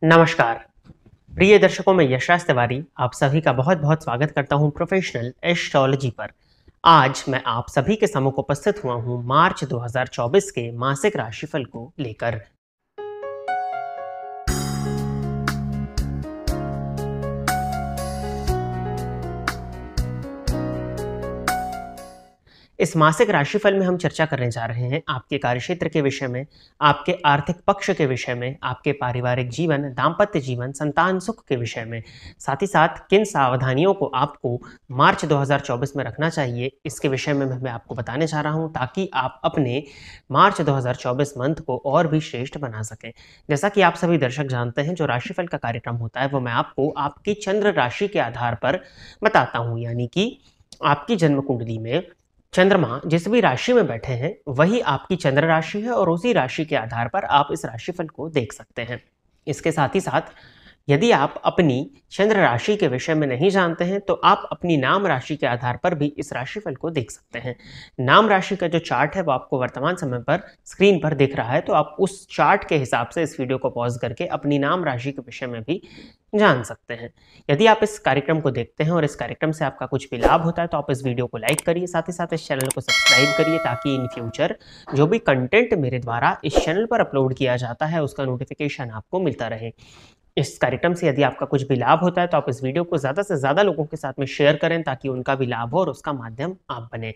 नमस्कार प्रिय दर्शकों, मैं यशराज तिवारी आप सभी का बहुत बहुत स्वागत करता हूं प्रोफेशनल एस्ट्रोलॉजी पर। आज मैं आप सभी के सम्मुख उपस्थित हुआ हूं मार्च 2024 के मासिक राशिफल को लेकर। इस मासिक राशिफल में हम चर्चा करने जा रहे हैं आपके कार्यक्षेत्र के विषय में, आपके आर्थिक पक्ष के विषय में, आपके पारिवारिक जीवन, दाम्पत्य जीवन, संतान सुख के विषय में। साथ ही साथ किन सावधानियों को आपको मार्च 2024 में रखना चाहिए, इसके विषय में मैं आपको बताने जा रहा हूं, ताकि आप अपने मार्च 2024 मंथ को और भी श्रेष्ठ बना सकें। जैसा कि आप सभी दर्शक जानते हैं, जो राशिफल का कार्यक्रम होता है वो मैं आपको आपकी चंद्र राशि के आधार पर बताता हूँ, यानी कि आपकी जन्म कुंडली में चंद्रमा जिस भी राशि में बैठे हैं वही आपकी चंद्र राशि है और उसी राशि के आधार पर आप इस राशिफल को देख सकते हैं। इसके साथ ही साथ यदि आप अपनी चंद्र राशि के विषय में नहीं जानते हैं तो आप अपनी नाम राशि के आधार पर भी इस राशिफल को देख सकते हैं। नाम राशि का जो चार्ट है वो आपको वर्तमान समय पर स्क्रीन पर दिख रहा है, तो आप उस चार्ट के हिसाब से इस वीडियो को पॉज करके अपनी नाम राशि के विषय में भी जान सकते हैं। यदि आप इस कार्यक्रम को देखते हैं और इस कार्यक्रम से आपका कुछ भी लाभ होता है तो आप इस वीडियो को लाइक करिए, साथ ही साथ इस चैनल को सब्सक्राइब करिए, ताकि इन फ्यूचर जो भी कंटेंट मेरे द्वारा इस चैनल पर अपलोड किया जाता है उसका नोटिफिकेशन आपको मिलता रहे। इस कार्यक्रम से यदि आपका कुछ भी लाभ होता है तो आप इस वीडियो को ज़्यादा से ज़्यादा लोगों के साथ में शेयर करें, ताकि उनका भी लाभ हो और उसका माध्यम आप बने।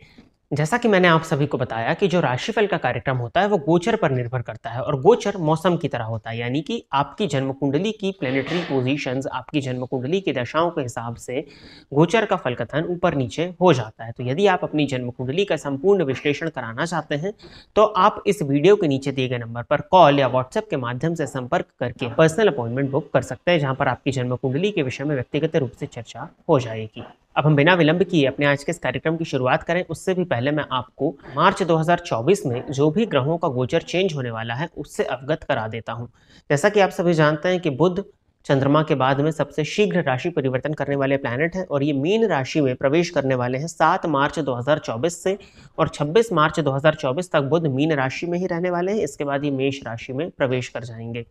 जैसा कि मैंने आप सभी को बताया कि जो राशिफल का कार्यक्रम होता है वो गोचर पर निर्भर करता है, और गोचर मौसम की तरह होता है, यानी कि आपकी जन्म कुंडली की प्लेनेटरी पोजीशंस, आपकी जन्म कुंडली की दशाओं के हिसाब से गोचर का फल कथन ऊपर नीचे हो जाता है। तो यदि आप अपनी जन्म कुंडली का संपूर्ण विश्लेषण कराना चाहते हैं तो आप इस वीडियो के नीचे दिए गए नंबर पर कॉल या व्हाट्सएप के माध्यम से संपर्क करके पर्सनल अपॉइंटमेंट बुक कर सकते हैं, जहां पर आपकी जन्म कुंडली के विषय में व्यक्तिगत रूप से चर्चा हो जाएगी। अब हम बिना विलंब किए अपने आज के इस कार्यक्रम की शुरुआत करें, उससे भी पहले मैं आपको मार्च 2024 में जो भी ग्रहों का गोचर चेंज होने वाला है उससे अवगत करा देता हूं। जैसा कि आप सभी जानते हैं कि बुध चंद्रमा के बाद में सबसे शीघ्र राशि परिवर्तन करने वाले प्लैनेट हैं, और ये मीन राशि में प्रवेश करने वाले हैं 7 मार्च 2024 से, और 26 मार्च 2024 तक बुध मीन राशि में ही रहने वाले हैं। इसके बाद ये मेष राशि में प्रवेश कर जाएंगे।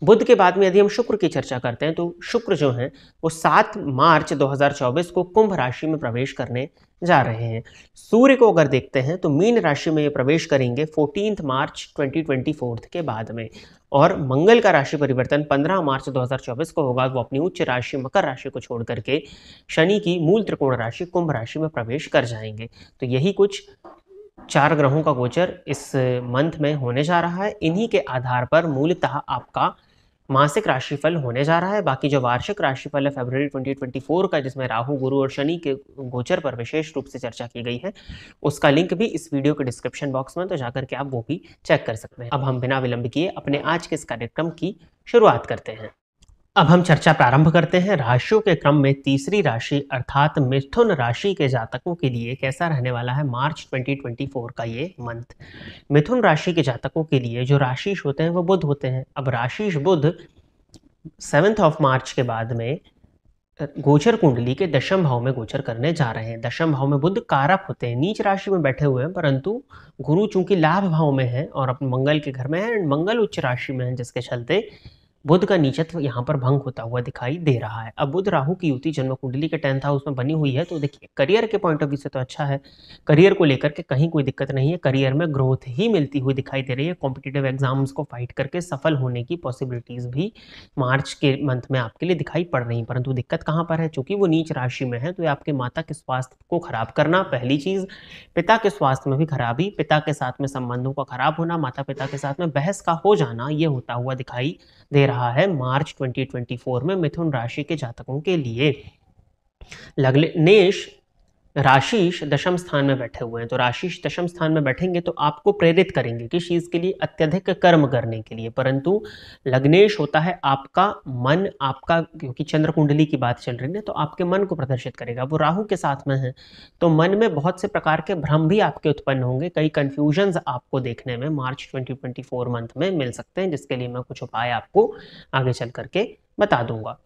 बुध के बाद में यदि हम शुक्र की चर्चा करते हैं तो शुक्र जो है वो 7 मार्च 2024 को कुंभ राशि में प्रवेश करने जा रहे हैं। सूर्य को अगर देखते हैं तो मीन राशि में ये प्रवेश करेंगे 14 मार्च 2024 के बाद में, और मंगल का राशि परिवर्तन 15 मार्च 2024 को होगा। वो अपनी उच्च राशि मकर राशि को छोड़ करके शनि की मूल त्रिकोण राशि कुंभ राशि में प्रवेश कर जाएंगे। तो यही कुछ 4 ग्रहों का गोचर इस मंथ में होने जा रहा है। इन्हीं के आधार पर मूलतः आपका मासिक राशिफल होने जा रहा है। बाकी जो वार्षिक राशिफल है फरवरी 2024 का, जिसमें राहु, गुरु और शनि के गोचर पर विशेष रूप से चर्चा की गई है, उसका लिंक भी इस वीडियो के डिस्क्रिप्शन बॉक्स में, तो जाकर के आप वो भी चेक कर सकते हैं। अब हम बिना विलंब किए अपने आज के इस कार्यक्रम की शुरुआत करते हैं। अब हम चर्चा प्रारंभ करते हैं। राशियों के क्रम में तीसरी राशि अर्थात मिथुन राशि के जातकों के लिए कैसा रहने वाला है मार्च 2024 का ये मंथ। मिथुन राशि के जातकों के लिए जो राशिश होते हैं वो बुध होते हैं। अब राशिश बुध 7 मार्च के बाद में गोचर कुंडली के दशम भाव में गोचर करने जा रहे हैं। दशम भाव में बुध कारक होते हैं, नीच राशि में बैठे हुए हैं, परंतु गुरु चूंकि लाभ भाव में है और अपने मंगल के घर में है, मंगल उच्च राशि में है, जिसके चलते बुध का नीचत्व यहाँ पर भंग होता हुआ दिखाई दे रहा है। अब बुध राहु की युति जन्म कुंडली के 10th हाउस में बनी हुई है, तो देखिए करियर के पॉइंट ऑफ व्यू से तो अच्छा है। करियर को लेकर के कहीं कोई दिक्कत नहीं है, करियर में ग्रोथ ही मिलती हुई दिखाई दे रही है। कॉम्पिटिटिव एग्जाम्स को फाइट करके सफल होने की पॉसिबिलिटीज भी मार्च के मंथ में आपके लिए दिखाई पड़ रही, परंतु दिक्कत कहाँ पर है, चूंकि वो नीच राशि में है तो ये आपके माता के स्वास्थ्य को खराब करना पहली चीज, पिता के स्वास्थ्य में भी खराबी, पिता के साथ में संबंधों का खराब होना, माता पिता के साथ में बहस का हो जाना, ये होता हुआ दिखाई दे रहा है मार्च 2024 में मिथुन राशि के जातकों के लिए। लग्नेश राशिश दशम स्थान में बैठे हुए हैं, तो राशिश दशम स्थान में बैठेंगे तो आपको प्रेरित करेंगे किस चीज के लिए, अत्यधिक कर्म करने के लिए। परंतु लग्नेश होता है आपका मन, आपका क्योंकि चंद्र कुंडली की बात चल रही है तो आपके मन को प्रदर्शित करेगा। वो राहु के साथ में है तो मन में बहुत से प्रकार के भ्रम भी आपके उत्पन्न होंगे, कई कंफ्यूजन्स आपको देखने में मार्च 2024 मंथ में मिल सकते हैं, जिसके लिए मैं कुछ उपाय आपको आगे चल करके बता दूंगा।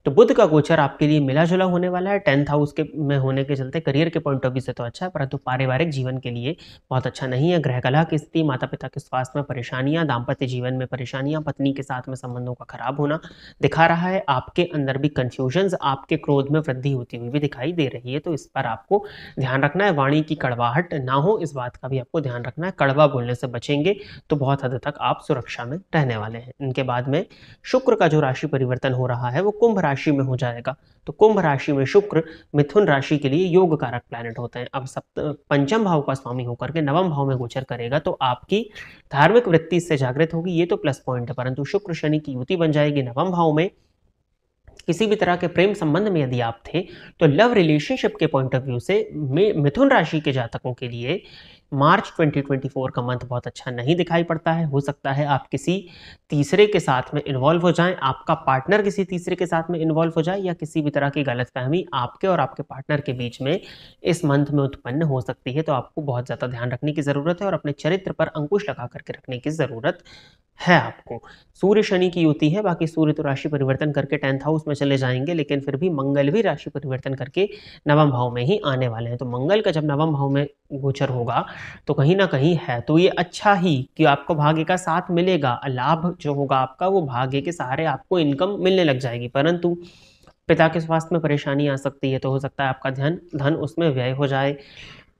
तो बुध का गोचर आपके लिए मिला-जुला होने वाला है। 10th हाउस के में होने के चलते करियर के पॉइंट ऑफ व्यू से तो अच्छा है, परंतु पारिवारिक जीवन के लिए बहुत अच्छा नहीं है। ग्रह कलह की स्थिति, माता-पिता के स्वास्थ्य में परेशानियाँ, दाम्पत्य जीवन में परेशानियाँ, पत्नी के साथ में संबंधों का खराब होना दिखा रहा है। आपके अंदर भी कन्फ्यूजन्स, आपके क्रोध में वृद्धि होती हुई भी दिखाई दे रही है, तो इस पर आपको ध्यान रखना है। वाणी की कड़वाहट ना हो, इस बात का भी आपको ध्यान रखना है। कड़वा बोलने से बचेंगे तो बहुत हद तक आप सुरक्षा में रहने वाले हैं। इनके बाद में शुक्र का जो राशि परिवर्तन हो रहा है वो कुंभ राशि में हो जाएगा। तो कुंभ राशि में शुक्र मिथुन राशि के लिए योग कारक प्लैनेट होते हैं। अब पंचम भाव का स्वामी होकर के नवम भाव में गोचर करेगा, तो आपकी धार्मिक वृत्ति इससे जागृत होगी, ये तो प्लस पॉइंट है। परंतु शुक्र शनि की युति बन जाएगी नवम भाव में। किसी भी तरह के प्रेम संबंध में यदि आप थे, तो लव रिलेशनशिप के पॉइंट ऑफ व्यू से मिथुन राशि के जातकों के लिए मार्च 2024 का मंथ बहुत अच्छा नहीं दिखाई पड़ता है। हो सकता है आप किसी तीसरे के साथ में इन्वॉल्व हो जाएं, आपका पार्टनर किसी तीसरे के साथ में इन्वॉल्व हो जाए, या किसी भी तरह की गलतफहमी आपके और आपके पार्टनर के बीच में इस मंथ में उत्पन्न हो सकती है। तो आपको बहुत ज़्यादा ध्यान रखने की ज़रूरत है और अपने चरित्र पर अंकुश लगा करके रखने की ज़रूरत है आपको। सूर्य शनि की युति है, बाकी सूर्य तो राशि परिवर्तन करके 10th हाउस में चले जाएंगे, लेकिन फिर भी मंगल भी राशि परिवर्तन करके नवम भाव में ही आने वाले हैं। तो मंगल का जब नवम भाव में गोचर होगा तो कहीं ना कहीं है तो ये अच्छा ही कि आपको भाग्य का साथ मिलेगा। लाभ जो होगा आपका वो भाग्य के सहारे आपको इनकम मिलने लग जाएगी, परंतु पिता के स्वास्थ्य में परेशानी आ सकती है। तो हो सकता है आपका धन उसमें व्यय हो जाए।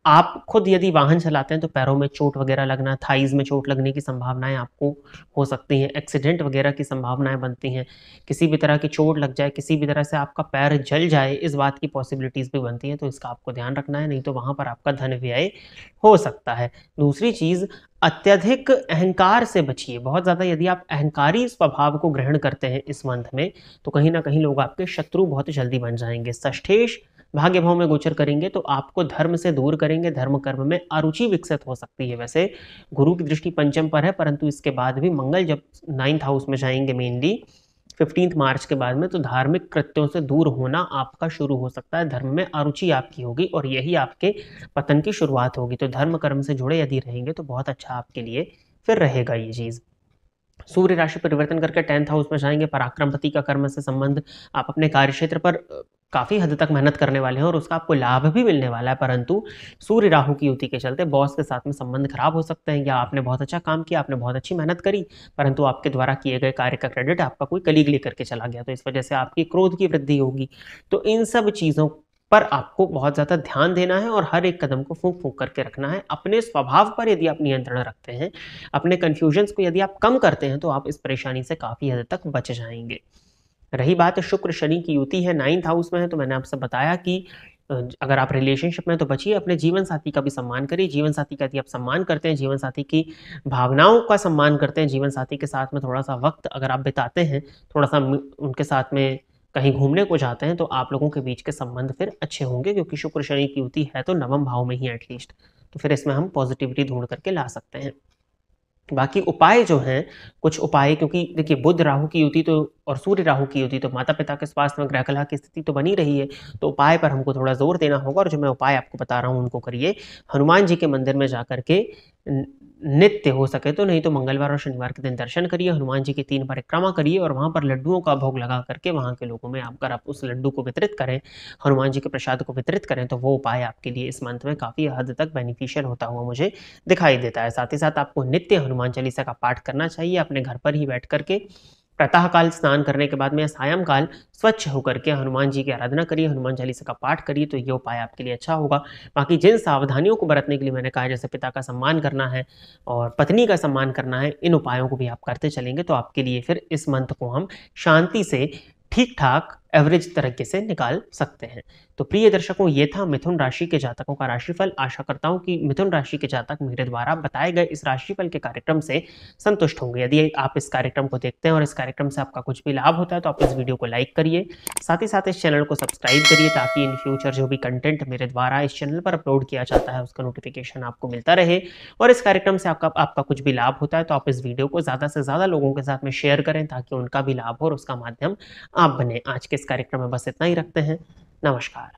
आप खुद यदि वाहन चलाते हैं तो पैरों में चोट वगैरह लगना, थाइज़ में चोट लगने की संभावनाएं आपको हो सकती हैं। एक्सीडेंट वगैरह की संभावनाएं बनती हैं। किसी भी तरह की चोट लग जाए, किसी भी तरह से आपका पैर जल जाए, इस बात की पॉसिबिलिटीज़ भी बनती हैं। तो इसका आपको ध्यान रखना है, नहीं तो वहाँ पर आपका धन व्यय हो सकता है। दूसरी चीज़, अत्यधिक अहंकार से बचिए। बहुत ज़्यादा यदि आप अहंकारी स्वभाव को ग्रहण करते हैं इस मंथ में, तो कहीं ना कहीं लोग आपके शत्रु बहुत जल्दी बन जाएंगे। षष्ठेश भाग्य भाव में गोचर करेंगे तो आपको धर्म से दूर करेंगे, धर्म कर्म में अरुचि विकसित हो सकती है। वैसे गुरु की दृष्टि पंचम पर है, परंतु इसके बाद भी मंगल जब 9th हाउस में जाएंगे मेनली 15 मार्च के बाद में, तो धार्मिक कृत्यों से दूर होना आपका शुरू हो सकता है। धर्म में अरुचि आपकी होगी और यही आपके पतन की शुरुआत होगी। तो धर्म कर्म से जुड़े यदि रहेंगे तो बहुत अच्छा आपके लिए फिर रहेगा ये चीज़। सूर्य राशि परिवर्तन करके 10th हाउस में जाएंगे। पराक्रमपति का कर्म से संबंध, आप अपने कार्यक्षेत्र पर काफ़ी हद तक मेहनत करने वाले हैं और उसका आपको लाभ भी मिलने वाला है, परंतु सूर्य राहु की युति के चलते बॉस के साथ में संबंध खराब हो सकते हैं। या आपने बहुत अच्छा काम किया, आपने बहुत अच्छी मेहनत करी, परंतु आपके द्वारा किए गए कार्य का क्रेडिट आपका कोई कलीग लेकर के चला गया, तो इस वजह से आपकी क्रोध की वृद्धि होगी। तो इन सब चीज़ों पर आपको बहुत ज़्यादा ध्यान देना है और हर एक कदम को फूंक फूंक करके रखना है। अपने स्वभाव पर यदि आप नियंत्रण रखते हैं, अपने कन्फ्यूजन्स को यदि आप कम करते हैं, तो आप इस परेशानी से काफ़ी हद तक बच जाएंगे। रही बात शुक्र शनि की युति है, 9th हाउस में है, तो मैंने आपसे बताया कि अगर आप रिलेशनशिप में तो बचिए, अपने जीवन साथी का भी सम्मान करिए। जीवन साथी का यदि आप सम्मान करते हैं, जीवन साथी की भावनाओं का सम्मान करते हैं, जीवन साथी के साथ में थोड़ा सा वक्त अगर आप बिताते हैं, थोड़ा सा उनके साथ में कहीं घूमने को जाते हैं, तो आप लोगों के बीच के संबंध फिर अच्छे होंगे, क्योंकि शुक्र शनि की युति है तो नवम भाव में ही एटलीस्ट, तो फिर इसमें हम पॉजिटिविटी ढूंढ करके ला सकते हैं। बाकी उपाय जो हैं, कुछ उपाय, क्योंकि देखिए बुध राहु की युति तो और सूर्य राहु की युति तो माता पिता के स्वास्थ्य में ग्रह कलह की स्थिति तो बनी रही है, तो उपाय पर हमको थोड़ा जोर देना होगा। और जो मैं उपाय आपको बता रहा हूँ उनको करिए। हनुमान जी के मंदिर में जाकर के नित्य हो सके तो, नहीं तो मंगलवार और शनिवार के दिन दर्शन करिए, हनुमान जी की 3 परिक्रमा करिए और वहाँ पर लड्डुओं का भोग लगा करके वहाँ के लोगों में अगर आप उस लड्डू को वितरित करें, हनुमान जी के प्रसाद को वितरित करें, तो वो उपाय आपके लिए इस मंथ में काफ़ी हद तक बेनिफिशियल होता हुआ मुझे दिखाई देता है। साथ ही साथ आपको नित्य हनुमान चालीसा का पाठ करना चाहिए अपने घर पर ही बैठ करके। प्रातःकाल स्नान करने के बाद में या सायंकाल स्वच्छ होकर के हनुमान जी की आराधना करिए, हनुमान चालीसा का पाठ करिए, तो ये उपाय आपके लिए अच्छा होगा। बाकी जिन सावधानियों को बरतने के लिए मैंने कहा, जैसे पिता का सम्मान करना है और पत्नी का सम्मान करना है, इन उपायों को भी आप करते चलेंगे तो आपके लिए फिर इस मंथ को हम शांति से ठीक ठाक एवरेज तरीके से निकाल सकते हैं। तो प्रिय दर्शकों, ये था मिथुन राशि के जातकों का राशिफल। आशा करता हूं कि मिथुन राशि के जातक मेरे द्वारा बताए गए इस राशिफल के कार्यक्रम से संतुष्ट होंगे। यदि आप इस कार्यक्रम को देखते हैं और इस कार्यक्रम से आपका कुछ भी लाभ होता है, तो आप इस वीडियो को लाइक करिए, साथ ही साथ इस चैनल को सब्सक्राइब करिए, ताकि इन फ्यूचर जो भी कंटेंट मेरे द्वारा इस चैनल पर अपलोड किया जाता है उसका नोटिफिकेशन आपको मिलता रहे। और इस कार्यक्रम से आपका कुछ भी लाभ होता है, तो आप इस वीडियो को ज़्यादा से ज़्यादा लोगों के साथ में शेयर करें, ताकि उनका भी लाभ हो और उसका माध्यम आप बने। आज के इस कार्यक्रम में बस इतना ही रखते हैं। नमस्कार।